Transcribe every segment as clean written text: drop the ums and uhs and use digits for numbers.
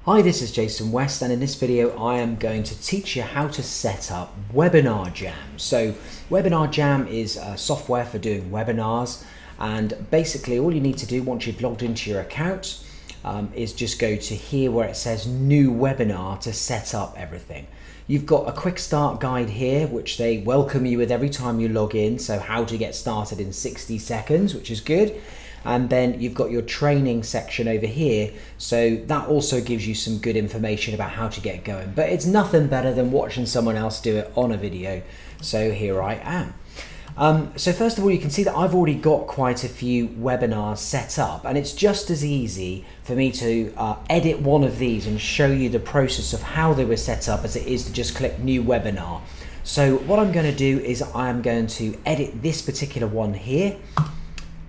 Hi, this is Jason West, and in this video I am going to teach you how to set up Webinarjam. So Webinarjam is a software for doing webinars, and basically all you need to do once you've logged into your account is just go to here where it says new webinar to set up everything. You've got a quick start guide here which they welcome you with every time you log in, so how to get started in 60 seconds, which is good. And then you've got your training section over here, so that also gives you some good information about how to get going, but it's nothing better than watching someone else do it on a video. So here I am. So first of all, you can see that I've already got quite a few webinars set up, and it's just as easy for me to edit one of these and show you the process of how they were set up as it is to just click new webinar. So what I'm going to do is I'm going to edit this particular one here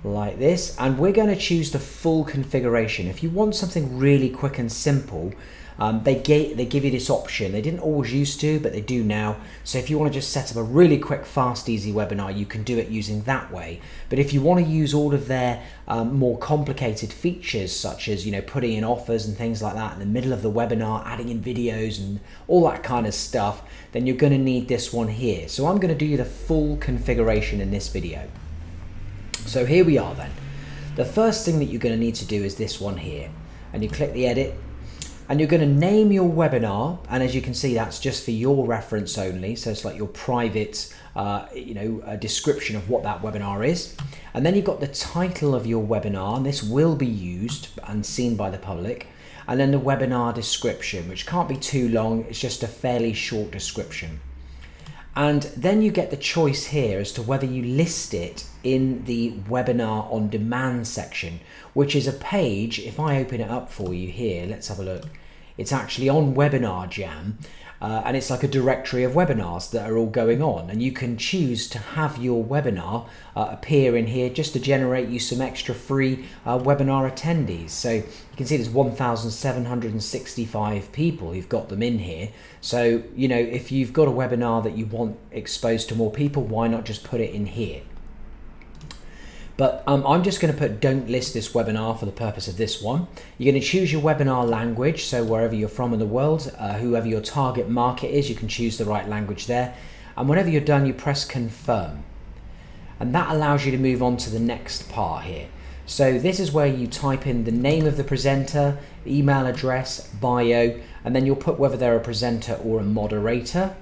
like this, and we're going to choose the full configuration. If you want something really quick and simple, they give you this option. They didn't always used to, but they do now. So if you want to just set up a really quick, fast, easy webinar, you can do it using that way. But if you want to use all of their more complicated features, such as putting in offers and things like that in the middle of the webinar, adding in videos and all that kind of stuff, then you're going to need this one here. So I'm going to do the full configuration in this video. So here we are then. The first thing that you're going to need to do is this one here, and you click the edit, and you're going to name your webinar, and as you can see that's just for your reference only, so it's like your private a description of what that webinar is. And then you've got the title of your webinar, and this will be used and seen by the public, and then the webinar description, which can't be too long, it's just a fairly short description. And then you get the choice here as to whether you list it in the webinar on demand section, which is a page. If I open it up for you here, let's have a look. It's actually on Webinarjam, and it's like a directory of webinars that are all going on, and you can choose to have your webinar appear in here just to generate you some extra free webinar attendees. So you can see there's 1,765 people who've got them in here. So if you've got a webinar that you want exposed to more people, why not just put it in here? But I'm just going to put don't list this webinar for the purpose of this one. You're going to choose your webinar language, so wherever you're from in the world, whoever your target market is, you can choose the right language there. And whenever you're done, you press confirm. And that allows you to move on to the next part here. So this is where you type in the name of the presenter, email address, bio, and then you'll put whether they're a presenter or a moderator.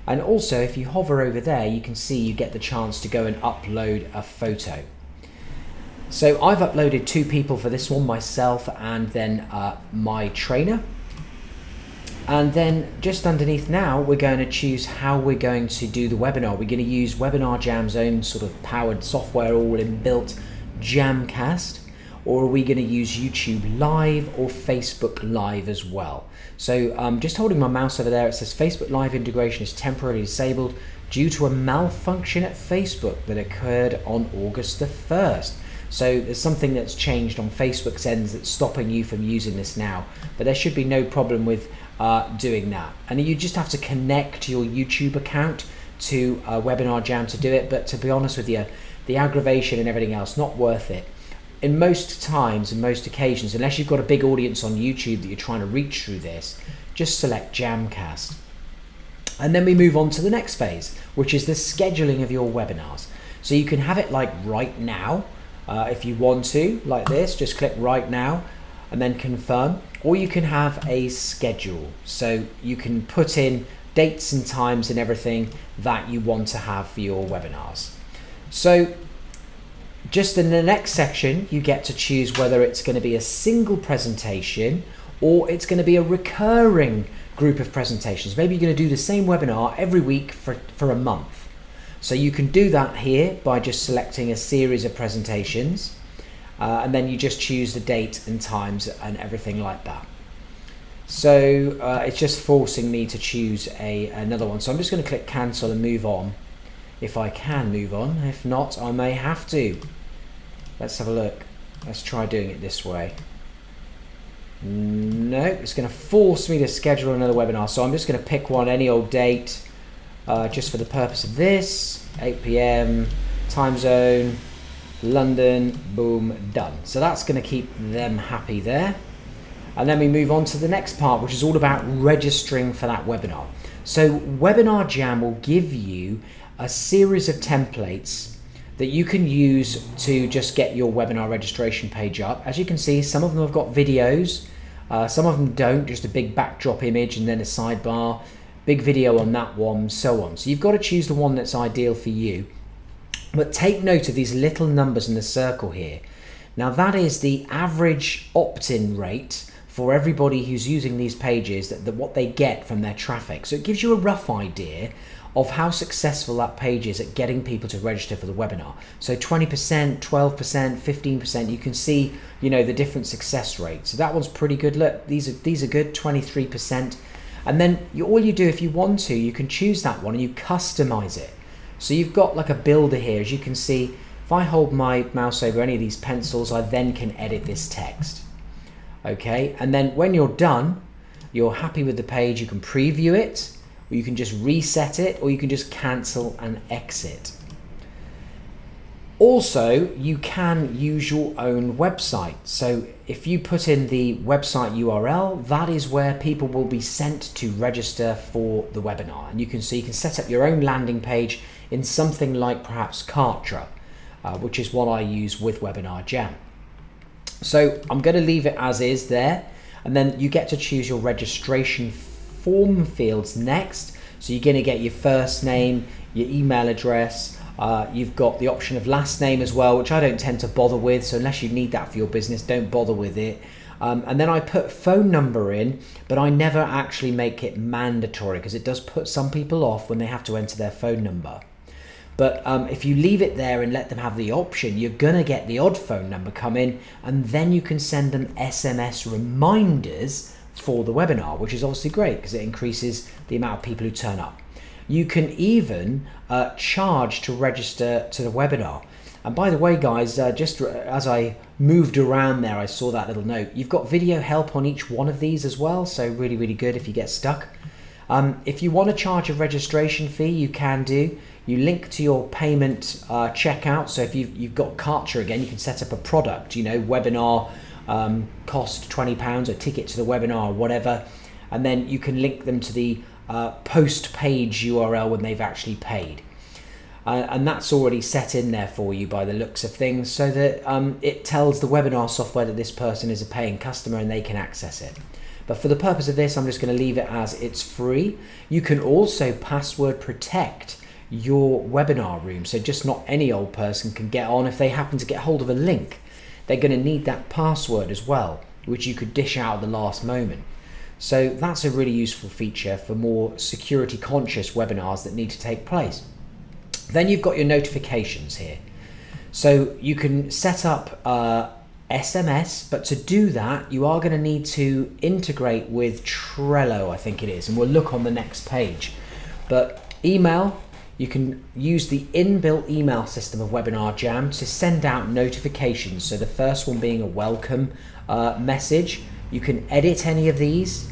And also, if you hover over there, you can see you get the chance to go and upload a photo. So I've uploaded 2 people for this one, myself and then my trainer. And then just underneath now, we're going to choose how we're going to do the webinar. We're going to use Webinarjam's own sort of powered software, all inbuilt Jamcast, or are we going to use YouTube Live or Facebook Live as well? So just holding my mouse over there, it says Facebook Live integration is temporarily disabled due to a malfunction at Facebook that occurred on August the 1st. So there's something that's changed on Facebook's end that's stopping you from using this now, but there should be no problem with doing that. And you just have to connect your YouTube account to Webinarjam to do it, but to be honest with you, the aggravation and everything else, not worth it. In most times and most occasions, unless you've got a big audience on YouTube that you're trying to reach through this, just select Jamcast. And then we move on to the next phase, which is the scheduling of your webinars. So you can have it like right now, if you want to, like this, just click right now and then confirm, or you can have a schedule. So you can put in dates and times and everything that you want to have for your webinars. So just in the next section, you get to choose whether it's going to be a single presentation or it's going to be a recurring group of presentations. Maybe you're going to do the same webinar every week for a month. So you can do that here by just selecting a series of presentations, and then you just choose the date and times and everything like that. So it's just forcing me to choose another one. So I'm just going to click cancel and move on. If I can move on, if not, I may have to. Let's have a look. Let's try doing it this way. No, it's going to force me to schedule another webinar. So I'm just going to pick one, any old date, just for the purpose of this. 8 PM, time zone, London, boom, done. So that's going to keep them happy there. And then we move on to the next part, which is all about registering for that webinar. So Webinarjam will give you a series of templates that you can use to just get your webinar registration page up. As you can see, some of them have got videos, some of them don't, just a big backdrop image and then a sidebar, big video on that one, so on. So you've got to choose the one that's ideal for you. But take note of these little numbers in the circle here. Now that is the average opt-in rate for everybody who's using these pages, that what they get from their traffic. So it gives you a rough idea of how successful that page is at getting people to register for the webinar. So 20%, 12%, 15%, you can see, you know, the different success rates. So that one's pretty good. Look, these are good, 23%. And then all you do, if you want to, you can choose that one and you customize it. So you've got like a builder here. As you can see, if I hold my mouse over any of these pencils, I then can edit this text. Okay, and then when you're done, you're happy with the page, you can preview it, or you can just reset it, or you can just cancel and exit. Also, you can use your own website. So if you put in the website URL, that is where people will be sent to register for the webinar. And you can see, you can set up your own landing page in something like perhaps Kartra, which is what I use with Webinarjam. So I'm going to leave it as is there, and then you get to choose your registration form fields next. So you're going to get your first name, your email address, you've got the option of last name as well, which I don't tend to bother with, so unless you need that for your business, don't bother with it. And then I put phone number in, but I never actually make it mandatory because it does put some people off when they have to enter their phone number. But if you leave it there and let them have the option, you're going to get the odd phone number come in, and then you can send them SMS reminders for the webinar, which is obviously great because it increases the amount of people who turn up. You can even charge to register to the webinar. And by the way, guys, just as I moved around there, I saw that little note. You've got video help on each one of these as well, so really, really good if you get stuck. If you want to charge a registration fee, you can do. You link to your payment checkout. So if you've got Kartra again, you can set up a product, you know, webinar cost £20, a ticket to the webinar or whatever. And then you can link them to the post page URL when they've actually paid. And that's already set in there for you by the looks of things, so that it tells the webinar software that this person is a paying customer and they can access it. But for the purpose of this, I'm just going to leave it as it's free. You can also password protect your webinar room, so just not any old person can get on. If they happen to get hold of a link, they're going to need that password as well, which you could dish out at the last moment. So that's a really useful feature for more security conscious webinars that need to take place. Then you've got your notifications here. So you can set up SMS, but to do that, you are going to need to integrate with Trello, I think it is, and we'll look on the next page. But email, you can use the inbuilt email system of Webinarjam to send out notifications. So the first one being a welcome message. You can edit any of these,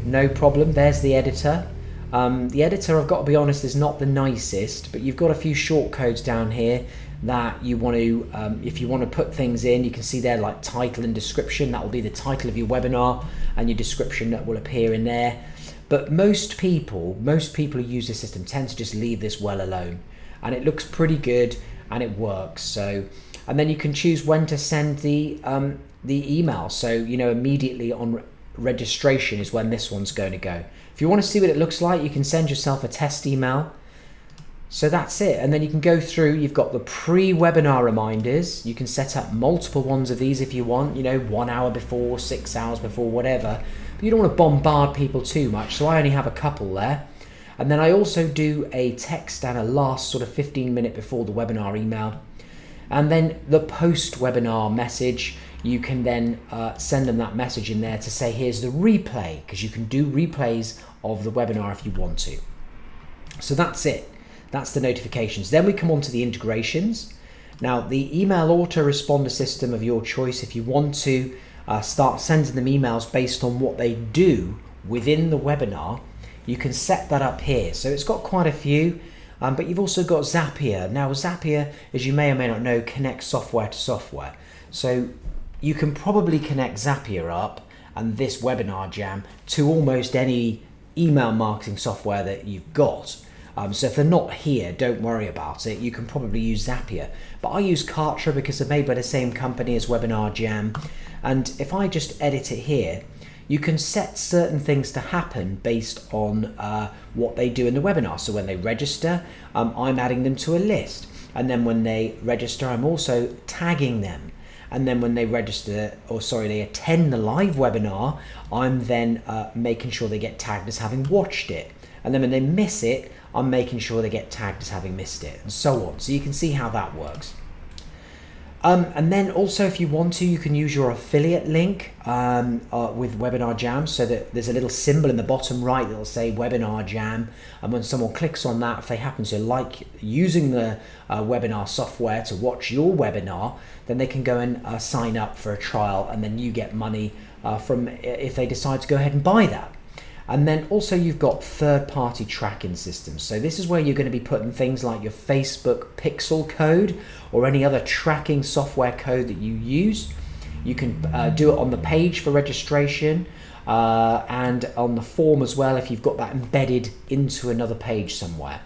no problem. There's the editor. The editor, I've got to be honest, is not the nicest, but you've got a few shortcodes down here that you want to, if you want to put things in, you can see there like title and description. That will be the title of your webinar and your description that will appear in there. But most people who use this system tend to just leave this well alone, and it looks pretty good and it works. So, and then you can choose when to send the email. So, you know, immediately on registration is when this one's going to go. If you want to see what it looks like, you can send yourself a test email. So that's it. And then you can go through, you've got the pre-webinar reminders. You can set up multiple ones of these if you want, you know, 1 hour before, 6 hours before, whatever. But you don't want to bombard people too much, so I only have a couple there. And then I also do a text and a last sort of 15-minute before the webinar email. And then the post-webinar message, you can then send them that message in there to say, here's the replay, because you can do replays of the webinar if you want to. So that's it. That's the notifications. Then we come on to the integrations. Now, the email autoresponder system of your choice, if you want to start sending them emails based on what they do within the webinar, you can set that up here. So it's got quite a few, but you've also got Zapier. Now, Zapier, as you may or may not know, connects software to software. So you can probably connect Zapier up and this Webinarjam to almost any email marketing software that you've got. So if they're not here, don't worry about it. You can probably use Zapier. But I use Kartra because they're made by the same company as Webinarjam. And if I just edit it here, you can set certain things to happen based on what they do in the webinar. So when they register, I'm adding them to a list. And then when they register, I'm also tagging them. And then when they register, or sorry, they attend the live webinar, I'm then making sure they get tagged as having watched it. And then when they miss it, I'm making sure they get tagged as having missed it, and so on. So you can see how that works. And then also, if you want to, you can use your affiliate link with Webinarjam, so that there's a little symbol in the bottom right that will say Webinarjam, and when someone clicks on that, if they happen to like using the webinar software to watch your webinar, then they can go and sign up for a trial, and then you get money from if they decide to go ahead and buy that. And then also you've got third-party tracking systems. So this is where you're going to be putting things like your Facebook pixel code or any other tracking software code that you use. You can do it on the page for registration and on the form as well if you've got that embedded into another page somewhere.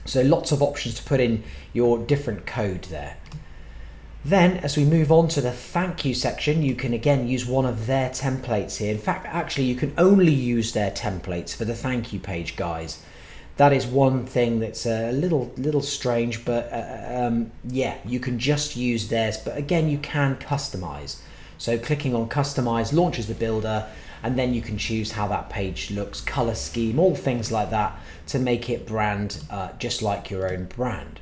So lots of options to put in your different code there. Then, as we move on to the thank you section, you can again use one of their templates here. In fact, actually, you can only use their templates for the thank you page, guys. That is one thing that's a little strange, but yeah, you can just use theirs. But again, you can customize. So clicking on customize launches the builder, and then you can choose how that page looks, color scheme, all things like that to make it brand just like your own brand.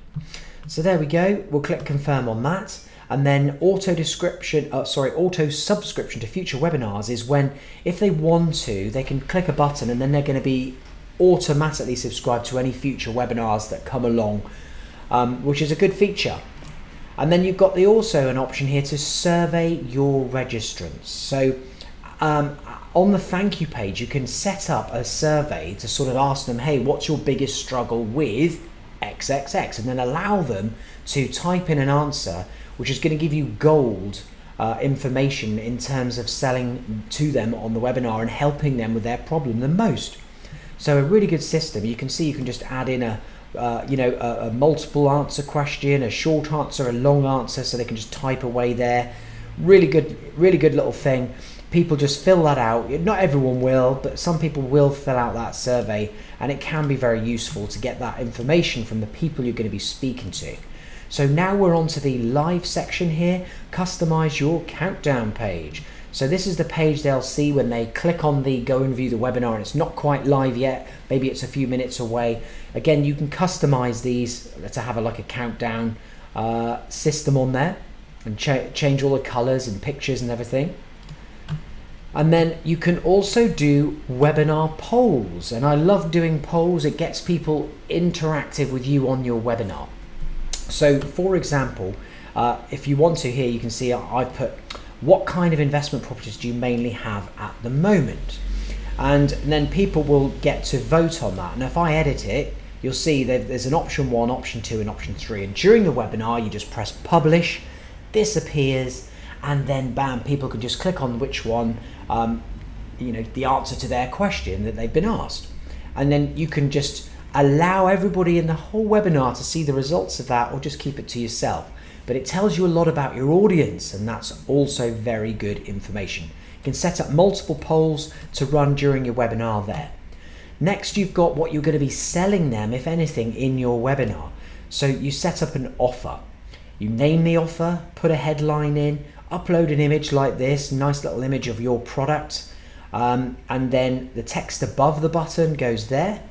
So there we go. We'll click confirm on that. And then auto subscription to future webinars is when, if they want to, they can click a button and then they're going to be automatically subscribed to any future webinars that come along, which is a good feature. And then you've got also an option here to survey your registrants. So on the thank you page, you can set up a survey to sort of ask them, hey, what's your biggest struggle with XXX? And then allow them to type in an answer, which is going to give you gold information in terms of selling to them on the webinar and helping them with their problem the most. So a really good system. You can see you can just add in a multiple answer question, a short answer, a long answer, so they can just type away there. Really good little thing. People just fill that out. Not everyone will, but some people will fill out that survey, and it can be very useful to get that information from the people you're going to be speaking to. So now we're on to the live section here, customize your countdown page. So this is the page they'll see when they click on the go and view the webinar, and it's not quite live yet, maybe it's a few minutes away. Again, you can customize these to have like a countdown system on there, and change all the colors and pictures and everything. And then you can also do webinar polls, and I love doing polls. It gets people interactive with you on your webinar. So for example, if you want to here, you can see I've put, what kind of investment properties do you mainly have at the moment? And then people will get to vote on that. And if I edit it, you'll see that there's an option 1, option 2, and option 3. And during the webinar, you just press publish, this appears, and then bam, people can just click on which one, the answer to their question that they've been asked. And then you can just allow everybody in the whole webinar to see the results of that, or just keep it to yourself. But it tells you a lot about your audience, and that's also very good information. You can set up multiple polls to run during your webinar there. Next, you've got what you're going to be selling them, if anything, in your webinar. So you set up an offer. You name the offer, put a headline in, upload an image like this, nice little image of your product, and then the text above the button goes there,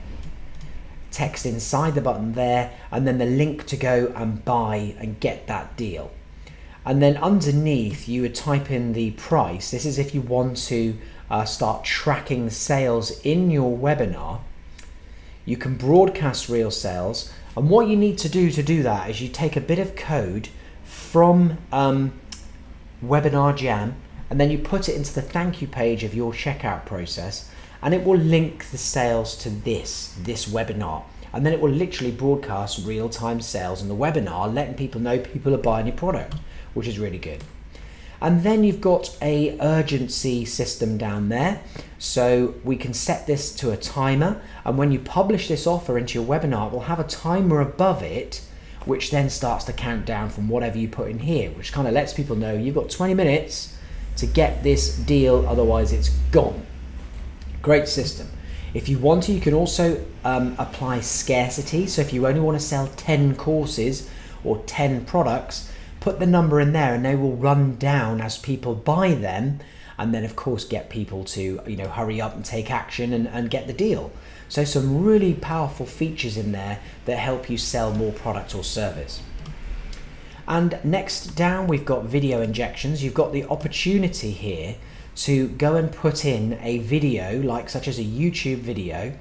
text inside the button there, and then the link to go and buy and get that deal. And then underneath you would type in the price. This is if you want to start tracking the sales in your webinar. You can broadcast real sales, and what you need to do that is you take a bit of code from Webinarjam, and then you put it into the thank you page of your checkout process, and it will link the sales to this webinar, and then it will literally broadcast real-time sales in the webinar, letting people know people are buying your product, which is really good. And then you've got a urgency system down there. So we can set this to a timer, and when you publish this offer into your webinar, it will have a timer above it, which then starts to count down from whatever you put in here, which kind of lets people know you've got 20 minutes to get this deal, otherwise it's gone. Great system. If you want to, you can also apply scarcity. So if you only want to sell 10 courses or 10 products, put the number in there and they will run down as people buy them, and then of course get people to hurry up and take action and get the deal. So some really powerful features in there that help you sell more product or service. And next down we've got video injections. You've got the opportunity here to go and put in a video, like such as a YouTube video.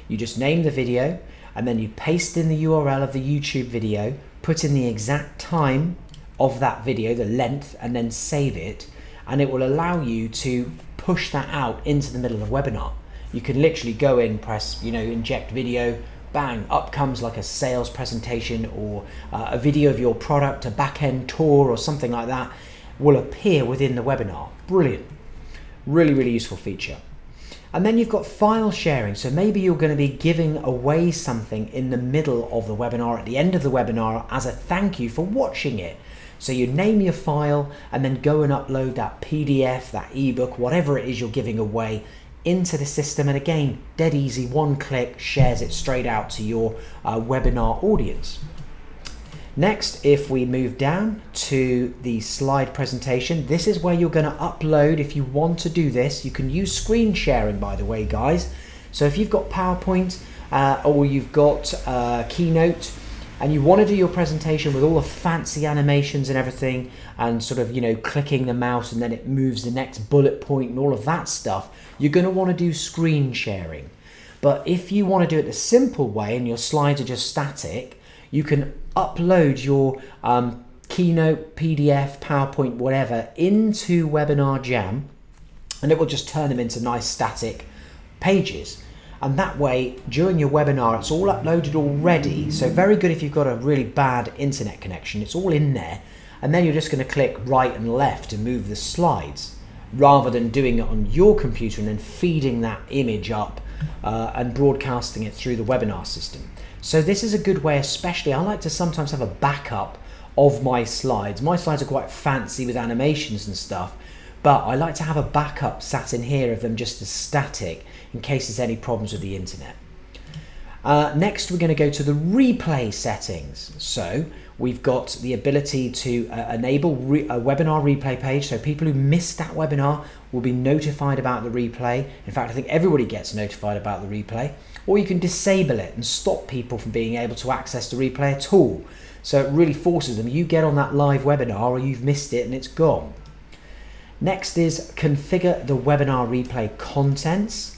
You just name the video and then you paste in the URL of the YouTube video, put in the exact time of that video, the length, and then save it, and it will allow you to push that out into the middle of the webinar. You can literally go in, press inject video, bang, up comes like a sales presentation or a video of your product, a back-end tour or something like that will appear within the webinar. Brilliant. Really, really useful feature. And then you've got file sharing. So maybe you're going to be giving away something in the middle of the webinar, at the end of the webinar, as a thank you for watching it. So you name your file and then go and upload that PDF, that ebook, whatever it is you're giving away into the system. And again, dead easy, one click, shares it straight out to your webinar audience. Next, if we move down to the slide presentation, this is where you're going to upload. If you want to do this, you can use screen sharing, by the way, guys. So if you've got PowerPoint or you've got Keynote, and you want to do your presentation with all the fancy animations and everything, and sort of, clicking the mouse and then it moves the next bullet point and all of that stuff, you're going to want to do screen sharing. But if you want to do it the simple way and your slides are just static, you can upload your Keynote, PDF, PowerPoint, whatever, into Webinarjam, and it will just turn them into nice static pages. And that way, during your webinar, it's all uploaded already. So very good if you've got a really bad internet connection. It's all in there. And then you're just going to click right and left to move the slides, rather than doing it on your computer and then feeding that image up and broadcasting it through the webinar system. So this is a good way, especially, I like to sometimes have a backup of my slides. My slides are quite fancy with animations and stuff, but I like to have a backup sat in here of them just as static, in case there's any problems with the internet. Next, we're going to go to the replay settings. So we've got the ability to enable a webinar replay page. So people who missed that webinar will be notified about the replay. In fact, I think everybody gets notified about the replay. Or you can disable it and stop people from being able to access the replay at all. So it really forces them. You get on that live webinar or you've missed it and it's gone. Next is configure the webinar replay contents.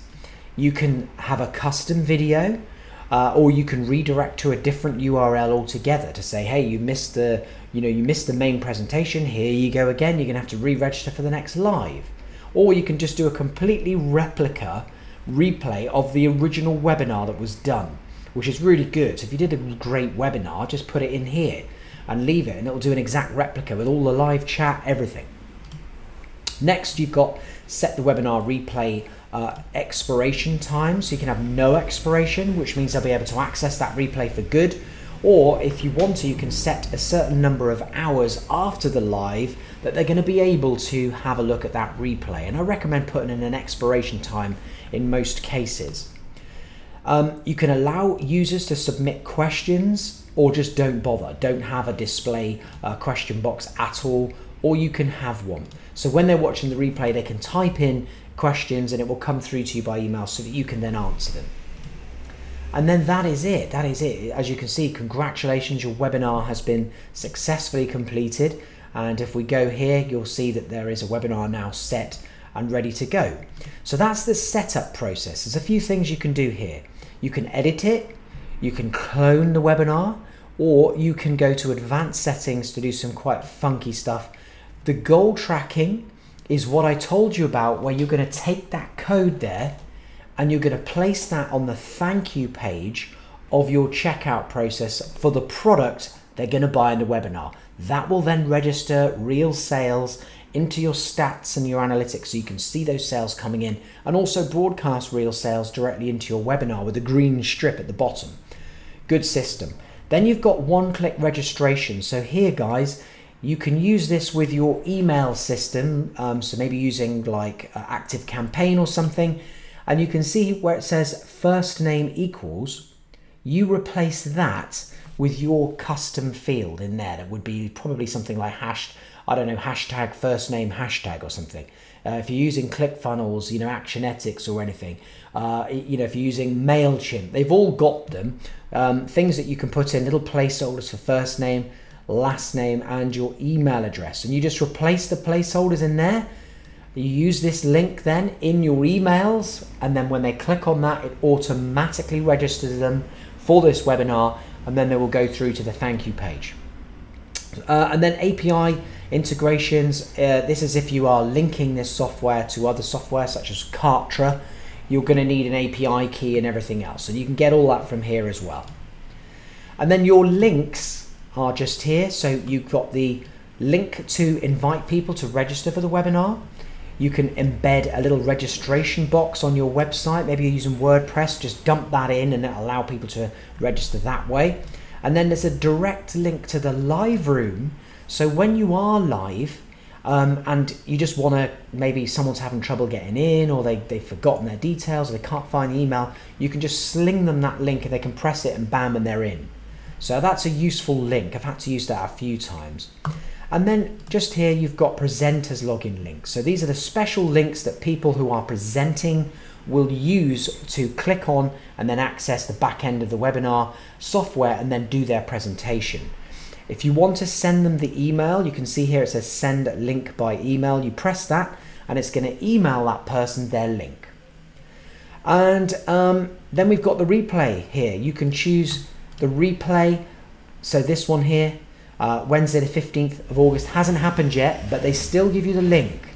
You can have a custom video, or you can redirect to a different URL altogether to say, hey, you missed the main presentation. Here you go again. You're going to have to re-register for the next live. Or you can just do a completely replica replay of the original webinar that was done, which is really good. So if you did a great webinar, just put it in here and leave it, and it'll do an exact replica with all the live chat, everything. Next, you've got set the webinar replay expiration time, so you can have no expiration, which means they'll be able to access that replay for good. Or if you want to, you can set a certain number of hours after the live that they're going to be able to have a look at that replay. And I recommend putting in an expiration time in most cases. You can allow users to submit questions, or just don't bother. Don't have a display question box at all, or you can have one. So when they're watching the replay, they can type in questions and it will come through to you by email so that you can then answer them. And then that is it. That is it. As you can see, congratulations, your webinar has been successfully completed. And if we go here, you'll see that there is a webinar now set and ready to go. So that's the setup process. There's a few things you can do here. You can edit it, you can clone the webinar, or you can go to advanced settings to do some quite funky stuff. The goal tracking is what I told you about, where you're going to take that code there and you're going to place that on the thank you page of your checkout process for the product they're going to buy in the webinar. That will then register real sales into your stats and your analytics so you can see those sales coming in, and also broadcast real sales directly into your webinar with a green strip at the bottom. Good system. Then you've got one-click registration. So here, guys, you can use this with your email system, so maybe using like Active Campaign or something, and you can see where it says first name equals, you replace that with your custom field in there. That would be probably something like hashtag first name hashtag or something. If you're using ClickFunnels, Actionetics or anything, if you're using MailChimp, they've all got them. Things that you can put in, little placeholders for first name, last name, and your email address. And you just replace the placeholders in there. You use this link then in your emails, and then when they click on that, it automatically registers them for this webinar, and then they will go through to the thank you page. And then API integrations. This is if you are linking this software to other software such as Kartra. You're going to need an API key and everything else, and you can get all that from here as well. And then your links are just here. So you've got the link to invite people to register for the webinar. You can embed a little registration box on your website. Maybe you're using WordPress, just dump that in and it'll allow people to register that way. And then there's a direct link to the live room. So when you are live and you just want to, maybe someone's having trouble getting in, or they've forgotten their details, or they can't find the email, you can just sling them that link and they can press it and bam, and they're in. So that's a useful link. I've had to use that a few times. And then just here you've got presenters login links. So these are the special links that people who are presenting will use to click on and then access the back end of the webinar software and then do their presentation. If you want to send them the email, you can see here it says send link by email. You press that and it's going to email that person their link. And then we've got the replay here. You can choose the replay. So this one here, Wednesday the 15th of August, hasn't happened yet, but they still give you the link,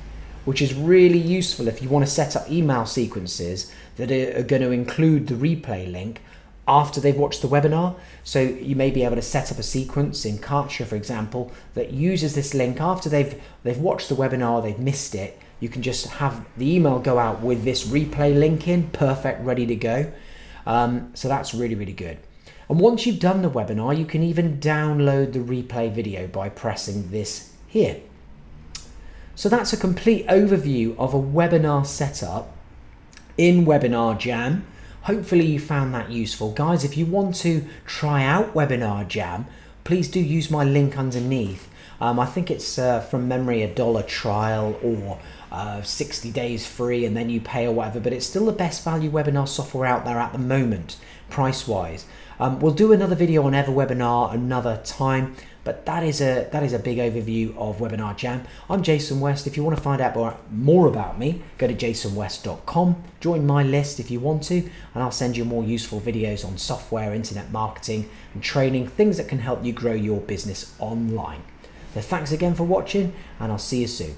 which is really useful if you want to set up email sequences that are going to include the replay link after they've watched the webinar. So you may be able to set up a sequence in Kartra, for example, that uses this link after they've watched the webinar, they've missed it. You can just have the email go out with this replay link in, perfect, ready to go. So that's really, really good. And once you've done the webinar, you can even download the replay video by pressing this here. So that's a complete overview of a webinar setup in Webinarjam. Hopefully you found that useful. Guys, if you want to try out Webinarjam, please do use my link underneath. I think it's from memory $1 trial or 60 days free and then you pay or whatever, but it's still the best value webinar software out there at the moment, price-wise. We'll do another video on EverWebinar another time, but that is a big overview of Webinarjam. I'm Jason West. If you want to find out more about me, go to jasonwest.com, join my list if you want to, and I'll send you more useful videos on software, internet marketing, and training, things that can help you grow your business online. So thanks again for watching, and I'll see you soon.